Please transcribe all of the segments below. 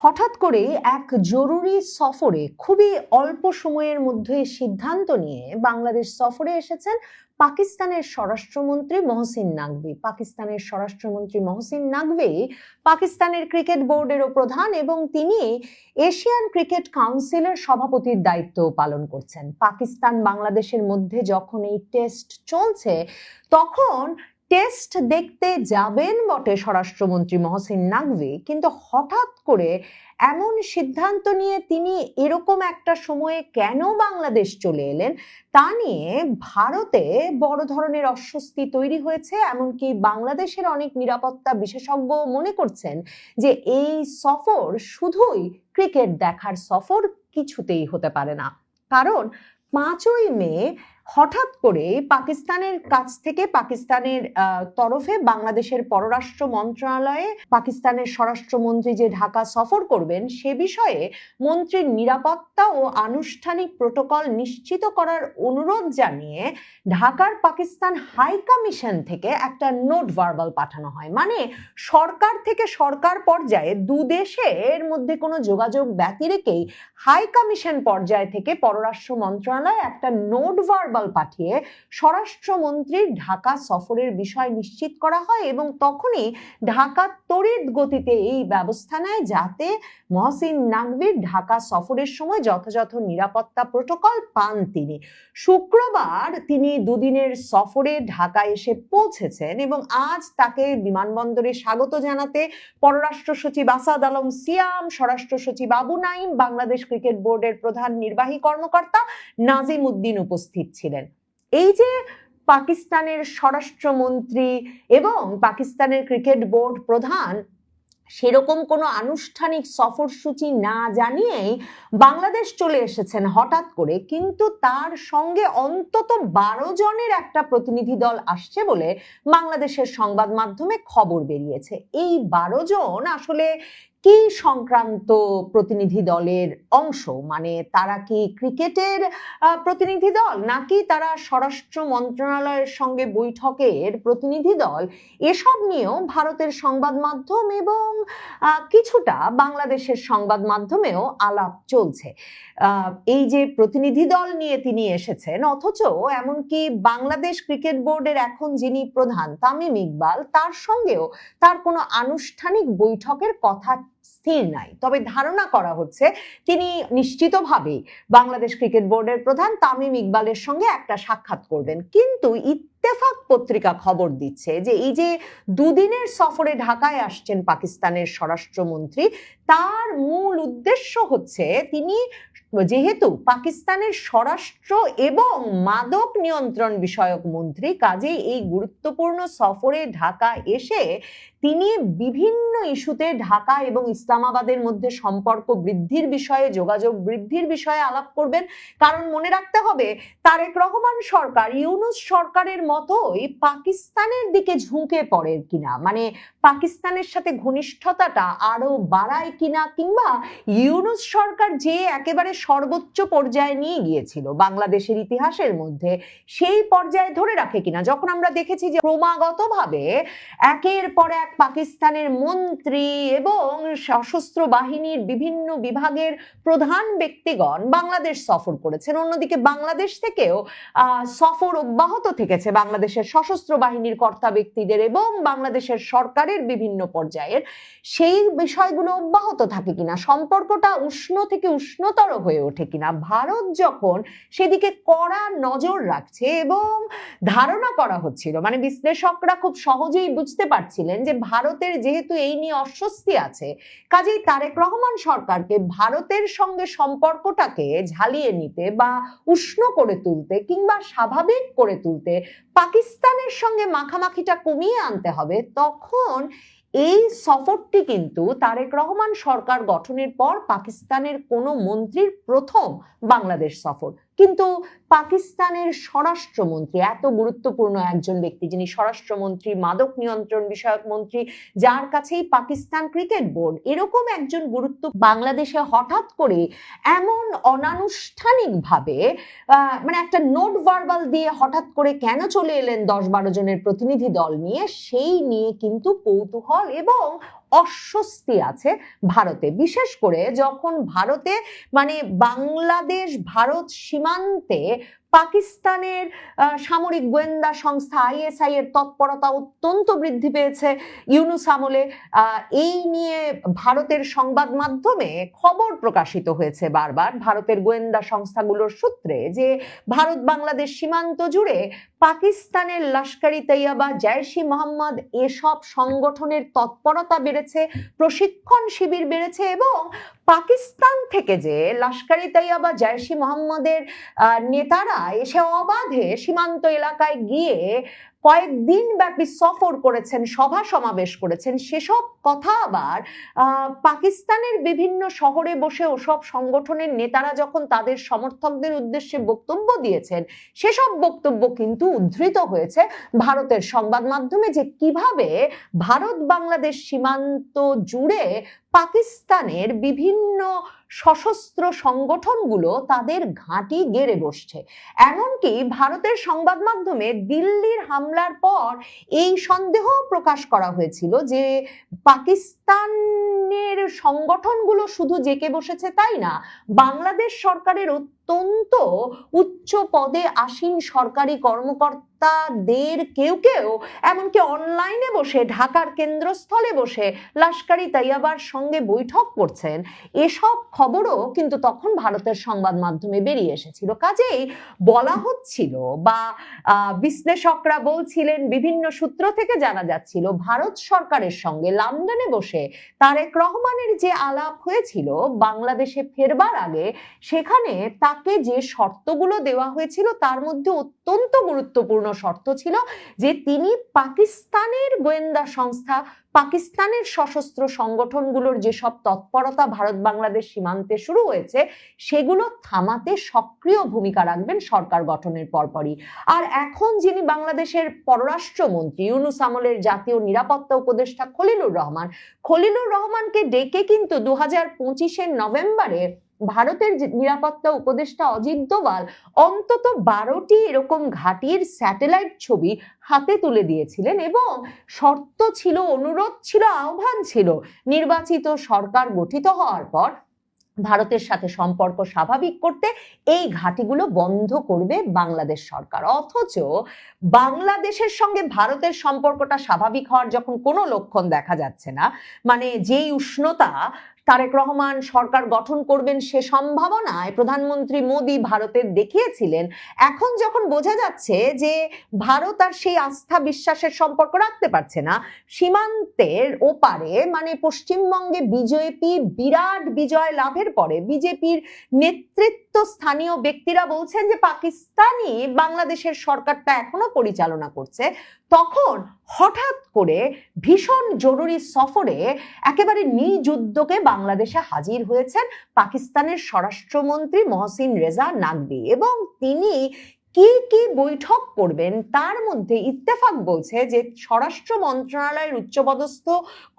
হঠাৎ করে এক জরুরি সফরে খুবই অল্প সময়ের মধ্যে সিদ্ধান্ত নিয়ে বাংলাদেশ সফরে এসেছেন পাকিস্তানের স্বরাষ্ট্রমন্ত্রী মহসিন নাকভি। পাকিস্তানের স্বরাষ্ট্রমন্ত্রী মহসিন নাকভি পাকিস্তানের ক্রিকেট বোর্ডেরও প্রধান এবং তিনি এশিয়ান ক্রিকেট কাউন্সিলের সভাপতির দায়িত্ব পালন করছেন। পাকিস্তান বাংলাদেশের মধ্যে যখন এই টেস্ট চলছে তখন টেস্ট দেখতে যাবেন বটে স্বরাষ্ট্রমন্ত্রী মহসিন নাকভি, কিন্তু হঠাৎ করে এমন সিদ্ধান্ত নিয়ে তিনি এরকম একটা সময়ে কেন বাংলাদেশ চলে এলেন তা নিয়ে ভারতে বড় ধরনের অস্বস্তি তৈরি হয়েছে। এমনকি বাংলাদেশের অনেক নিরাপত্তা বিশেষজ্ঞ মনে করছেন যে এই সফর শুধুই ক্রিকেট দেখার সফর কিছুতেই হতে পারে না, কারণ 5ই মে হঠাৎ করে পাকিস্তানের কাছ থেকে পাকিস্তানের তরফে বাংলাদেশের পররাষ্ট্র মন্ত্রণালয়ে পাকিস্তানের স্বরাষ্ট্রমন্ত্রী যে ঢাকা সফর করবেন সে বিষয়ে মন্ত্রীর নিরাপত্তা ও আনুষ্ঠানিক প্রোটোকল নিশ্চিত করার অনুরোধ জানিয়ে ঢাকার পাকিস্তান হাই কমিশন থেকে একটা নোট ভার্বাল পাঠানো হয়। মানে সরকার থেকে সরকার পর্যায়ে দুদেশের মধ্যে কোনো যোগাযোগ ব্যতি রেখেই হাই কমিশন পর্যায় থেকে পররাষ্ট্র মন্ত্রণালয় একটা নোট ভার্বাল পাঠিয়ে স্বরাষ্ট্রমন্ত্রীর ঢাকা সফরের বিষয় নিশ্চিত করা হয় এবং তখনই ঢাকা তড়িৎ গতিতে এই ব্যবস্থা নেয় যাতে মহসিন নাকভির ঢাকা সফরের সময় যথাযথ নিরাপত্তা প্রোটোকল পান। তিনি শুক্রবার তিনি দুদিনের সফরে ঢাকা এসে পৌঁছেছেন এবং আজ তাকে বিমানবন্দরে স্বাগত জানাতে পররাষ্ট্র সচিব আসাদ আলম সিয়াম, স্বরাষ্ট্র সচিব আবু নাইম, বাংলাদেশ ক্রিকেট বোর্ডের প্রধান নির্বাহী কর্মকর্তা নাজিম উদ্দিন উপস্থিত ছিলেন। এই যে পাকিস্তানের স্বরাষ্ট্রমন্ত্রী এবং পাকিস্তানের ক্রিকেট বোর্ড প্রধান সেরকম কোনো আনুষ্ঠানিক সফরসূচি না জানিয়েই বাংলাদেশ চলে এসেছেন হঠাৎ করে, কিন্তু তার সঙ্গে অন্তত 12 জনের একটা প্রতিনিধি দল আসছে বলে বাংলাদেশের সংবাদ মাধ্যমে খবর বেরিয়েছে। এই 12 জন আসলে কি সংক্রান্ত প্রতিনিধি দলের অংশ? মানে তারা কি ক্রিকেটের প্রতিনিধি দল নাকি তারা স্বরাষ্ট্র মন্ত্রণালয়ের সঙ্গে বৈঠকের প্রতিনিধি দল? এসব নিয়েও ভারতের সংবাদ মাধ্যম এবং কিছুটা বাংলাদেশের সংবাদ মাধ্যমেও আলাপ চলছে। এই যে প্রতিনিধি দল নিয়ে তিনি এসেছেন, অথচ এমনকি বাংলাদেশ ক্রিকেট বোর্ডের এখন যিনি প্রধান তামিম ইকবাল, তার সঙ্গেও তার কোনো আনুষ্ঠানিক বৈঠকের কথা স্থির নাই। তবে ধারণা করা হচ্ছে তিনি নিশ্চিতভাবেই বাংলাদেশ ক্রিকেট বোর্ডের প্রধান তামিম ইকবালের সঙ্গে একটা সাক্ষাৎ করবেন। কিন্তু ইত্তেফাক পত্রিকা খবর দিচ্ছে যে এই যে দুদিনের সফরে ঢাকায় আসছেন পাকিস্তানের স্বরাষ্ট্রমন্ত্রী, তার মূল উদ্দেশ্য হচ্ছে তিনি যেহেতু পাকিস্তানের স্বরাষ্ট্র এবং মাদক নিয়ন্ত্রণ বিষয়ক মন্ত্রী, কাজেই এই গুরুত্বপূর্ণ সফরে ঢাকা এসে তিনি বিভিন্ন ইস্যুতে ঢাকা এবং ইসলামাবাদের মধ্যে সম্পর্ক বৃদ্ধির বিষয়ে, যোগাযোগ বৃদ্ধির বিষয়ে আলাপ করবেন। কারণ মনে রাখতে হবে তারেক রহমান সরকার ইউনূস সরকারের মতোই পাকিস্তানের দিকে ঝুঁকে পড়ে কিনা, মানে পাকিস্তানের সাথে ঘনিষ্ঠতাটা আরো বাড়ায় কিনা, কিংবা ইউনূস সরকার যে একেবারে সর্বোচ্চ পর্যায়ে নিয়ে গিয়েছিল বাংলাদেশের ইতিহাসের মধ্যে সেই পর্যায়ে ধরে রাখে কিনা। যখন আমরা দেখেছি যে ক্রমাগতভাবে একের পর এক পাকিস্তানের মন্ত্রী এবং সশস্ত্র বাহিনীর বিভিন্ন বিভাগের প্রধান ব্যক্তিগণ বাংলাদেশ সফর করেছেন, অন্যদিকে বাংলাদেশ থেকেও সফর অব্যাহত থেকেছে বাংলাদেশের সশস্ত্র বাহিনীর কর্তা ব্যক্তিদের এবং বাংলাদেশের সরকারের বিভিন্ন পর্যায়ের, সেই বিষয়গুলো অব্যাহত থাকে কিনা, সম্পর্কটা উষ্ণ থেকে উষ্ণতর হয়ে ওঠে কিনা, ভারত যখন সেদিকে কড়া নজর রাখছে এবং ধারণা করা হচ্ছিল, মানে বিশ্লেষকরা খুব সহজেই বুঝতে পারছিলেন যে ভারতের যেহেতু এই নিয়ে অস্বস্তি আছে, কাজেই তারেক রহমান সরকারকে ভারতের সঙ্গে সম্পর্কটাকে ঝালিয়ে নিতে বা উষ্ণ করে তুলতে কিংবা স্বাভাবিক করে তুলতে পাকিস্তানের সঙ্গে মাখামাখিটা কমিয়ে আনতে হবে, তখন এই সফরটি কিন্তু তারেক রহমান সরকার গঠনের পর পাকিস্তানের কোনো মন্ত্রীর প্রথম বাংলাদেশ সফর। কিন্তু পাকিস্তানের স্বরাষ্ট্রমন্ত্রী, এত গুরুত্বপূর্ণ একজন ব্যক্তি যিনি স্বরাষ্ট্রমন্ত্রী, মাদক নিয়ন্ত্রণ বিষয়ক মন্ত্রী, যার কাছেই পাকিস্তান ক্রিকেট বোর্ড, এরকম একজন গুরুত্ব বাংলাদেশে হঠাৎ করে এমন অনানুষ্ঠানিকভাবে মানে একটা নোট ভার্বাল দিয়ে হঠাৎ করে কেন চলে এলেন 10-12 জনের প্রতিনিধি দল নিয়ে, সেই নিয়ে কিন্তু কৌতূহল এবং অস্বস্তি আছে ভারতে, বিশেষ করে যখন ভারতে মানে বাংলাদেশ ভারত সীমান্তে পাকিস্তানের সামরিক গোয়েন্দা সংস্থা আইএসআই এর তৎপরতা অত্যন্ত বৃদ্ধি পেয়েছে ইউনূস আমলে। এই নিয়ে ভারতের সংবাদ মাধ্যমে খবর প্রকাশিত হয়েছে বারবার ভারতের গোয়েন্দা সংস্থাগুলোর সূত্রে যে ভারত বাংলাদেশ সীমান্ত জুড়ে পাকিস্তানের লস্কর-ই তৈয়বা, জৈশ-ই মোহাম্মদ এসব সংগঠনের তৎপরতা বেড়েছে, প্রশিক্ষণ শিবির বেড়েছে এবং পাকিস্তান থেকে যে লস্কর-ই তৈয়বা, জৈশ-ই মোহাম্মদের নেতারা এসে অবাধে সীমান্ত এলাকায় গিয়ে কয়েকদিন ব্যাপী সফর করেছেন, সভা সমাবেশ করেছেন, সেসব কথা আবার পাকিস্তানের বিভিন্ন শহরে বসে ওসব সংগঠনের নেতারা যখন তাদের সমর্থকদের উদ্দেশ্যে বক্তব্য দিয়েছেন, সেসব বক্তব্য কিন্তু উদ্ধৃত হয়েছে ভারতের সংবাদ মাধ্যমে যে কিভাবে ভারত বাংলাদেশ সীমান্ত জুড়ে পাকিস্তানের বিভিন্ন সশস্ত্র সংগঠনগুলো তাদের ঘাঁটি গেড়ে বসছে। এমনকি ভারতের সংবাদ মাধ্যমে দিল্লির হামলার পর এই সন্দেহ প্রকাশ করা হয়েছিল যে পাকিস্তানের সংগঠনগুলো শুধু জেকে বসেছে তাই না, বাংলাদেশ সরকারের অত্যন্ত উচ্চ পদে আসীন সরকারি কর্মকর্তাদের কেউ কেউ এমনকি অনলাইনে বসে ঢাকার কেন্দ্রস্থলে বসে লস্কর-ই তৈয়বার সঙ্গে বৈঠক করছেন। এসব খবরও কিন্তু তখন ভারতের সংবাদ মাধ্যমে বেরিয়ে এসেছিল। কাজেই বলা হচ্ছিল বা বিশ্লেষকরা বলছিলেন, বিভিন্ন সূত্র থেকে জানা যাচ্ছিল ভারত সরকারের সঙ্গে লন্ডনে বসে তারেক রহমানের যে আলাপ হয়েছিল বাংলাদেশে ফেরবার আগে, সেখানে তাকে যে শর্তগুলো দেওয়া হয়েছিল তার মধ্যে অত্যন্ত গুরুত্বপূর্ণ শর্ত ছিল যে তিনি পাকিস্তানের গোয়েন্দা সংস্থা, পাকিস্তানের সশস্ত্র সংগঠনগুলোর যেসব তৎপরতা ভারত বাংলাদেশ সীমান্তে শুরু হয়েছে সেগুলো থামাতে সক্রিয় ভূমিকা রাখবেন সরকার গঠনের পরপরই। আর এখন যিনি বাংলাদেশের পররাষ্ট্রমন্ত্রী, ইউনূস আমলের জাতীয় নিরাপত্তা উপদেষ্টা খলিলুর রহমানকে ডেকে কিন্তু 2025-এর নভেম্বরে ভারতের নিরাপত্তা উপদেষ্টা অজিত দোভাল অন্তত 12টি এরকম ঘাঁটির স্যাটেলাইট ছবি হাতে তুলে দিয়েছিলেন এবং শর্ত ছিল, অনুরোধ ছিল, আহ্বান ছিল নির্বাচিত সরকার গঠিত হওয়ার পর ভারতের সাথে সম্পর্ক স্বাভাবিক করতে এই ঘাঁটিগুলো বন্ধ করবে বাংলাদেশ সরকার। অথচ বাংলাদেশের সঙ্গে ভারতের সম্পর্কটা স্বাভাবিক হওয়ার যখন কোনো লক্ষণ দেখা যাচ্ছে না, মানে যেই উষ্ণতা তারেক রহমান সরকার গঠন করবেন সে সম্ভাবনায় প্রধানমন্ত্রী মোদী ভারতের দেখিয়েছিলেন, এখন যখন বোঝা যাচ্ছে যে ভারত আর সেই আস্থা বিশ্বাসের সম্পর্ক রাখতে পারছে না, সীমান্তের ওপারে মানে পশ্চিমবঙ্গে বিজেপি বিরাট বিজয় লাভের পরে বিজেপির নেতৃত্ব স্থানীয় ব্যক্তিরা বলছেন যে পাকিস্তানি বাংলাদেশের সরকারটা এখনো পরিচালনা করছে, তখন হঠাৎ করে ভীষণ জরুরি সফরে একেবারে নিজ উদ্যোগে বাংলাদেশে হাজির হয়েছেন পাকিস্তানের স্বরাষ্ট্রমন্ত্রী মহসিন রেজা নাকভি এবং তিনি কি কি বৈঠক করবেন তার মধ্যে ইত্তেফাক বলছে যে স্বরাষ্ট্র মন্ত্রণালয়ের উচ্চপদস্থ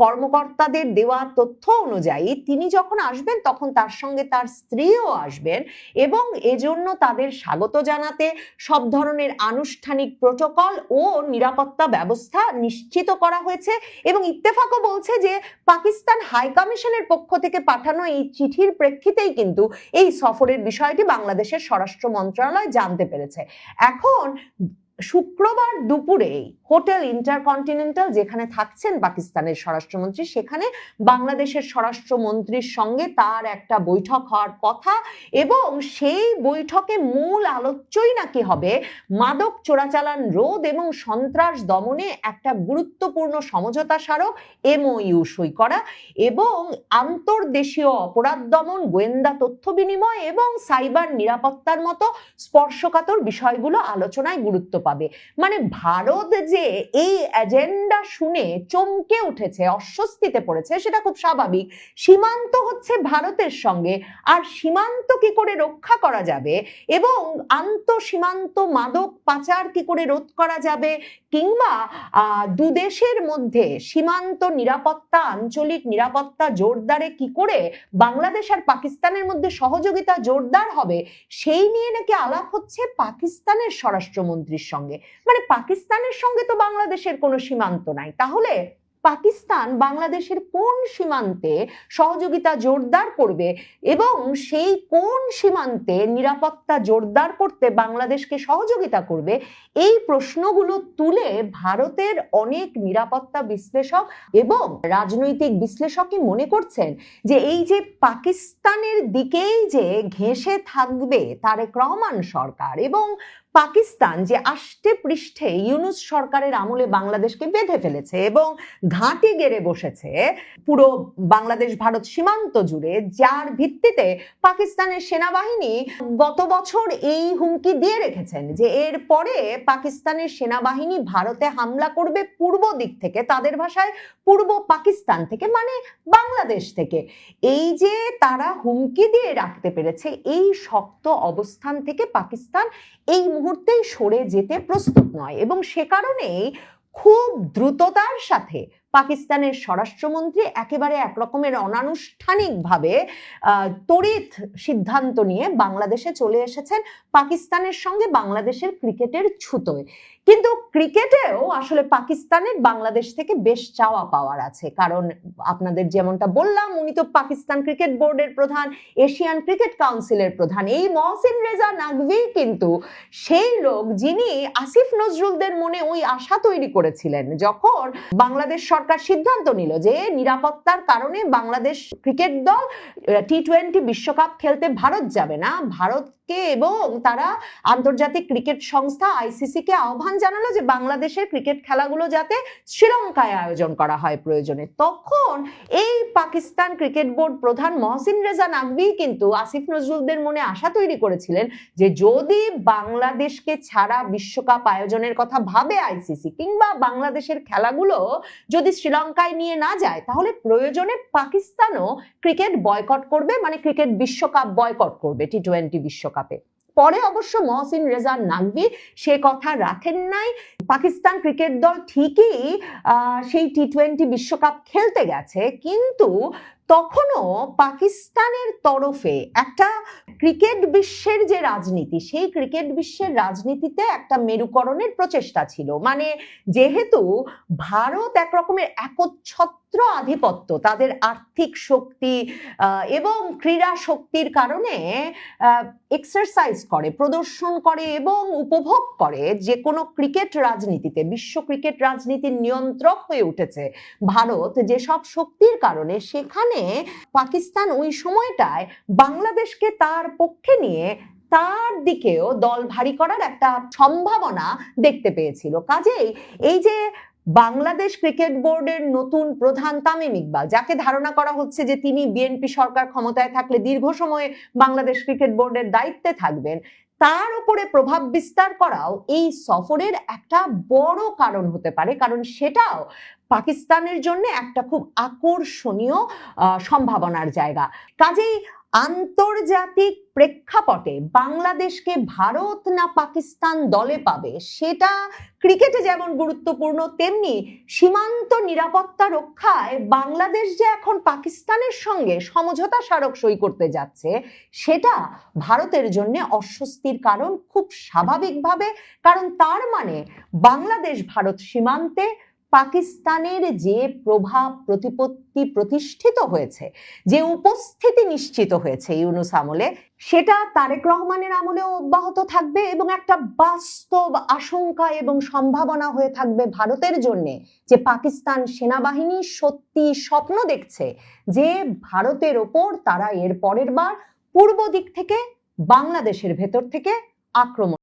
কর্মকর্তাদের দেওয়া তথ্য অনুযায়ী তিনি যখন আসবেন তখন তার সঙ্গে তার স্ত্রীও আসবেন এবং এজন্য তাদের স্বাগত জানাতে সব ধরনের আনুষ্ঠানিক প্রটোকল ও নিরাপত্তা ব্যবস্থা নিশ্চিত করা হয়েছে। এবং ইত্তেফাকও বলছে যে পাকিস্তান হাই কমিশনের পক্ষ থেকে পাঠানো এই চিঠির প্রেক্ষিতেই কিন্তু এই সফরের বিষয়টি বাংলাদেশের স্বরাষ্ট্র মন্ত্রণালয় জানতে পেরেছে। এখন শুক্রবার দুপুরে হোটেল ইন্টারকন্টিনেন্টাল যেখানে থাকছেন পাকিস্তানের স্বরাষ্ট্রমন্ত্রী, সেখানে বাংলাদেশের স্বরাষ্ট্রমন্ত্রীর সঙ্গে তার একটা বৈঠক হওয়ার কথা এবং সেই বৈঠকে মূল আলোচ্যই নাকি হবে মাদক চোরাচালান রোধ এবং সন্ত্রাস দমনে একটা গুরুত্বপূর্ণ সমঝোতা স্মারক MOU সই করা এবং আন্তর্দেশীয় অপরাধ দমন, গোয়েন্দা তথ্য বিনিময় এবং সাইবার নিরাপত্তার মতো স্পর্শকাতর বিষয়গুলো আলোচনায় গুরুত্ব পাবে। মানে ভারত যে এই এজেন্ডা শুনে চমকে উঠেছে, অস্বস্তিতে পড়েছে, সেটা খুব স্বাভাবিক। সীমান্ত হচ্ছে ভারতের সঙ্গে, আর সীমান্ত কি করে রক্ষা করা যাবে এবং আন্তঃসীমান্ত মাদক পাচার কি করে রোধ করা যাবে কিংবা দুদেশের মধ্যে সীমান্ত নিরাপত্তা, আঞ্চলিক নিরাপত্তা জোরদারে কি করে বাংলাদেশ আর পাকিস্তানের মধ্যে সহযোগিতা জোরদার হবে, সেই নিয়ে নাকি আলাপ হচ্ছে পাকিস্তানের স্বরাষ্ট্রমন্ত্রীর সঙ্গে। মানে পাকিস্তানের সঙ্গে তো বাংলাদেশের কোনো সীমান্ত নাই, তাহলে পাকিস্তান বাংলাদেশের কোন সীমান্তে সহযোগিতা জোরদার করবে এবং সেই কোন সীমান্তে নিরাপত্তা জোরদার করতে বাংলাদেশকে সহযোগিতা করবে, এই প্রশ্নগুলো তুলে ভারতের অনেক নিরাপত্তা বিশ্লেষক এবং রাজনৈতিক বিশ্লেষকই মনে করছেন যে এই যে পাকিস্তানের দিকেই যে ঘেঁষে থাকবে তারেক রহমান সরকার এবং পাকিস্তান যে আষ্টে পৃষ্ঠে ইউনূস সরকারের আমলে বাংলাদেশকে বেঁধে ফেলেছে এবং ঘাঁটি গেড়ে বসেছে পুরো বাংলাদেশ ভারত সীমান্ত জুড়ে, যার ভিত্তিতে পাকিস্তানের সেনাবাহিনী গত বছর এই হুমকি দিয়ে রেখেছেন যে এর পরে পাকিস্তানের সেনাবাহিনী ভারতে হামলা করবে পূর্ব দিক থেকে, তাদের ভাষায় পূর্ব পাকিস্তান থেকে, মানে বাংলাদেশ থেকে। এই যে তারা হুমকি দিয়ে রাখতে পেরেছে, এই শক্ত অবস্থান থেকে পাকিস্তান এই মুহূর্তেই সরে যেতে প্রস্তুত নয় এবং সে কারণেই খুব দ্রুততার সাথে পাকিস্তানের স্বরাষ্ট্রমন্ত্রী একেবারে একরকমের অনানুষ্ঠানিকভাবে তড়িৎ সিদ্ধান্ত নিয়ে বাংলাদেশে চলে এসেছেন পাকিস্তানের সঙ্গে বাংলাদেশের ক্রিকেটের ছুতোয়। কিন্তু ক্রিকেটেও আসলে পাকিস্তানের বাংলাদেশ থেকে বেশ চাওয়া পাওয়ার আছে, কারণ আপনাদের যেমনটা বললাম উনি তো পাকিস্তান ক্রিকেট বোর্ডের প্রধান, এশিয়ান ক্রিকেট কাউন্সিলের প্রধান। এই মহসিন রেজা নাকভি কিন্তু সেই লোক যিনি আসিফ নজরুলদের মনে ওই আশা তৈরি করেছিলেন যখন বাংলাদেশ সরকার সিদ্ধান্ত নিল যে নিরাপত্তার কারণে বাংলাদেশ ক্রিকেট দল টি-20 বিশ্বকাপ খেলতে ভারত যাবে না, ভারতকে এবং তারা আন্তর্জাতিক ক্রিকেট সংস্থা আইসিসি কে আহ্বান জানালো যে বাংলাদেশের ক্রিকেট খেলাগুলো যাতে শ্রীলঙ্কায় আয়োজন করা হয় প্রয়োজনে। তখন এই পাকিস্তান ক্রিকেট বোর্ড প্রধান মহসিন রেজা নাকভি কিন্তু আসিফ নজরুলদের মনে আশা তৈরি করেছিলেন যে যদি বাংলাদেশকে ছাড়া বিশ্বকাপ আয়োজনের কথা ভাবে আইসিসি কিংবা বাংলাদেশের খেলাগুলো যদি শ্রীলঙ্কায় নিয়ে না যায় তাহলে প্রয়োজনে পাকিস্তানও ক্রিকেট বয়কট করবে, মানে ক্রিকেট বিশ্বকাপ বয়কট করবে টি-20 বিশ্বকাপে। পরে অবশ্য মহসিন রেজা নাকভি সে কথা রাখেন নাই। পাকিস্তান ক্রিকেট দল ঠিকই সেই টি-20 বিশ্বকাপ খেলতে গেছে, কিন্তু তখনও পাকিস্তানের তরফে একটা ক্রিকেট বিশ্বের যে রাজনীতি, সেই ক্রিকেট বিশ্বের রাজনীতিতে একটা মেরুকরণের প্রচেষ্টা ছিল। মানে যেহেতু ভারত একরকমের একচ্ছত্র আধিপত্য তাদের আর্থিক শক্তি এবং ক্রীড়া শক্তির কারণে এক্সারসাইজ করে, প্রদর্শন করে এবং উপভোগ করে যে কোনো ক্রিকেট রাজনীতিতে, বিশ্ব ক্রিকেট রাজনীতির নিয়ন্ত্রক হয়ে উঠেছে ভারত যেসব শক্তির কারণে, সেখানে পাকিস্তান ওই সময়টায় বাংলাদেশকে তার পক্ষে নিয়ে তার দিকেও দল ভারী করার একটা সম্ভাবনা দেখতে পেয়েছিল। কাজেই এই যে বাংলাদেশ ক্রিকেট বোর্ডের নতুন প্রধান তামিম ইকবাল, যাকে ধারণা করা হচ্ছে যে তিনি বিএনপি সরকার ক্ষমতায় থাকলে দীর্ঘ সময় বাংলাদেশ ক্রিকেট বোর্ডের দায়িত্বে থাকবেন, তার উপরে প্রভাব বিস্তার করাও এই সফরের একটা বড় কারণ হতে পারে, কারণ সেটাও পাকিস্তানের জন্য একটা খুব আকর্ষণীয় সম্ভাবনার জায়গা। কাজেই আন্তর্জাতিক প্রেক্ষাপটে বাংলাদেশকে ভারত না পাকিস্তান দলে পাবে সেটা ক্রিকেটে যেমন গুরুত্বপূর্ণ, তেমনি সীমান্ত নিরাপত্তা রক্ষায় বাংলাদেশ যে এখন পাকিস্তানের সঙ্গে সমঝোতা স্মারক সই করতে যাচ্ছে সেটা ভারতের জন্য অস্বস্তির কারণ খুব স্বাভাবিকভাবে, কারণ তার মানে বাংলাদেশ ভারত সীমান্তে পাকিস্তানের যে প্রভাব প্রতিপত্তি প্রতিষ্ঠিত হয়েছে, যে উপস্থিতি নিশ্চিত হয়েছে ইউনূস আমলে, সেটা তারেক রহমানের আমলেও অব্যাহত থাকবে এবং একটা বাস্তব আশঙ্কা এবং সম্ভাবনা হয়ে থাকবে ভারতের জন্য যে পাকিস্তান সেনাবাহিনী সত্যি স্বপ্ন দেখছে যে ভারতের ওপর তারা এর পরের বার পূর্ব দিক থেকে বাংলাদেশের ভেতর থেকে আক্রমণ